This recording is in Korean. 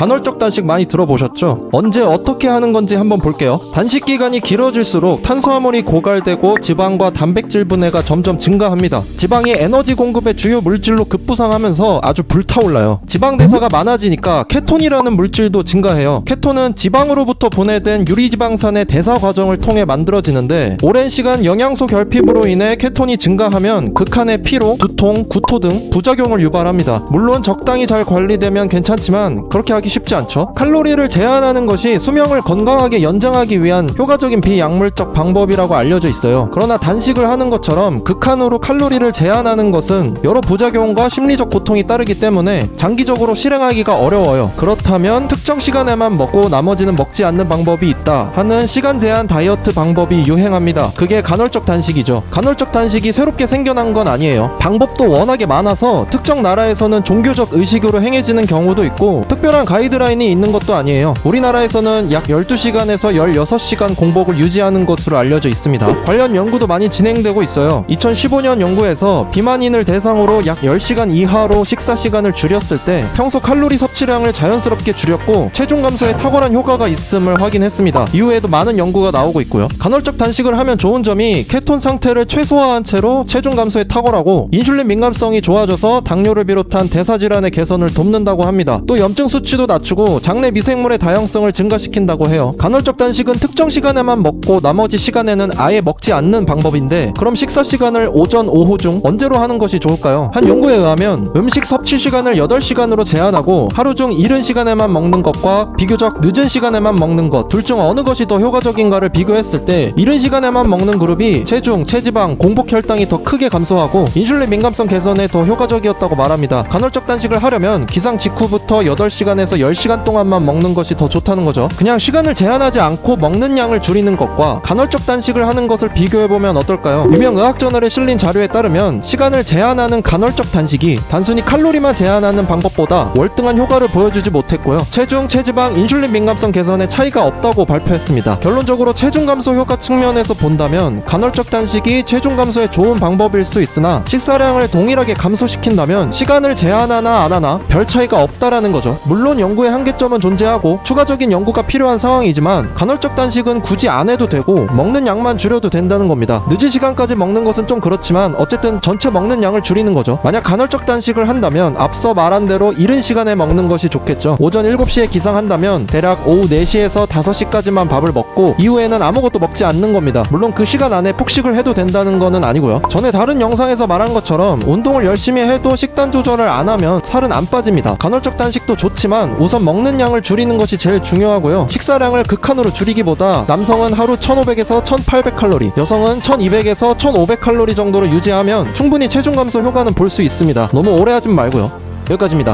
간헐적 단식 많이 들어보셨죠? 언제 어떻게 하는 건지 한번 볼게요. 단식 기간이 길어질수록 탄수화물이 고갈되고 지방과 단백질 분해가 점점 증가합니다. 지방이 에너지 공급의 주요 물질로 급부상하면서 아주 불타올라요. 지방 대사가 많아지니까 케톤이라는 물질도 증가해요. 케톤은 지방으로부터 분해된 유리지방산의 대사 과정을 통해 만들어지는데 오랜 시간 영양소 결핍으로 인해 케톤이 증가하면 극한의 피로, 두통, 구토 등 부작용을 유발합니다. 물론 적당히 잘 관리되면 괜찮지만 그렇게 하기 쉽지 않죠. 칼로리를 제한하는 것이 수명을 건강하게 연장하기 위한 효과적인 비약물적 방법이라고 알려져 있어요. 그러나 단식을 하는 것처럼 극한으로 칼로리를 제한하는 것은 여러 부작용과 심리적 고통이 따르기 때문에 장기적으로 실행하기가 어려워요. 그렇다면 특정 시간에만 먹고 나머지는 먹지 않는 방법이 있다 하는 시간 제한 다이어트 방법이 유행합니다. 그게 간헐적 단식이죠. 간헐적 단식이 새롭게 생겨난 건 아니에요. 방법도 워낙에 많아서 특정 나라에서는 종교적 의식으로 행해지는 경우도 있고 특별한 가이드라인이 있는 것도 아니에요. 우리나라에서는 약 12시간에서 16시간 공복을 유지하는 것으로 알려져 있습니다. 관련 연구도 많이 진행되고 있어요. 2015년 연구에서 비만인을 대상으로 약 10시간 이하로 식사 시간을 줄였을 때 평소 칼로리 섭취량을 자연스럽게 줄였고 체중 감소에 탁월한 효과가 있음을 확인했습니다. 이후에도 많은 연구가 나오고 있고요. 간헐적 단식을 하면 좋은 점이 케톤 상태를 최소화한 채로 체중 감소에 탁월하고 인슐린 민감성이 좋아져서 당뇨를 비롯한 대사질환의 개선을 돕는다고 합니다. 또 염증 수치도 낮추고 장내 미생물의 다양성을 증가시킨다고 해요. 간헐적 단식은 특정 시간에만 먹고 나머지 시간에는 아예 먹지 않는 방법인데 그럼 식사 시간을 오전, 오후 중 언제로 하는 것이 좋을까요? 한 연구에 의하면 음식 섭취 시간을 8시간으로 제한하고 하루 중 이른 시간에만 먹는 것과 비교적 늦은 시간에만 먹는 것 둘 중 어느 것이 더 효과적인가를 비교했을 때 이른 시간에만 먹는 그룹이 체중, 체지방, 공복 혈당이 더 크게 감소하고 인슐린 민감성 개선에 더 효과적이었다고 말합니다. 간헐적 단식을 하려면 기상 직후부터 8시간에서 10시간 동안만 먹는 것이 더 좋다는 거죠. 그냥 시간을 제한하지 않고 먹는 양을 줄이는 것과 간헐적 단식을 하는 것을 비교해보면 어떨까요? 유명 의학저널에 실린 자료에 따르면 시간을 제한하는 간헐적 단식이 단순히 칼로리만 제한하는 방법보다 월등한 효과를 보여주지 못했고요. 체중, 체지방, 인슐린 민감성 개선에 차이가 없다고 발표했습니다. 결론적으로 체중 감소 효과 측면에서 본다면 간헐적 단식이 체중 감소에 좋은 방법일 수 있으나 식사량을 동일하게 감소시킨다면 시간을 제한하나 안 하나 별 차이가 없다라는 거죠. 물론 연구의 한계점은 존재하고 추가적인 연구가 필요한 상황이지만 간헐적 단식은 굳이 안 해도 되고 먹는 양만 줄여도 된다는 겁니다. 늦은 시간까지 먹는 것은 좀 그렇지만 어쨌든 전체 먹는 양을 줄이는 거죠. 만약 간헐적 단식을 한다면 앞서 말한 대로 이른 시간에 먹는 것이 좋겠죠. 오전 7시에 기상한다면 대략 오후 4시에서 5시까지만 밥을 먹고 이후에는 아무것도 먹지 않는 겁니다. 물론 그 시간 안에 폭식을 해도 된다는 거는 아니고요. 전에 다른 영상에서 말한 것처럼 운동을 열심히 해도 식단 조절을 안 하면 살은 안 빠집니다. 간헐적 단식도 좋지만 우선 먹는 양을 줄이는 것이 제일 중요하고요. 식사량을 극한으로 줄이기보다 남성은 하루 1500에서 1800칼로리, 여성은 1200에서 1500칼로리 정도로 유지하면 충분히 체중 감소 효과는 볼 수 있습니다. 너무 오래 하진 말고요. 여기까지입니다.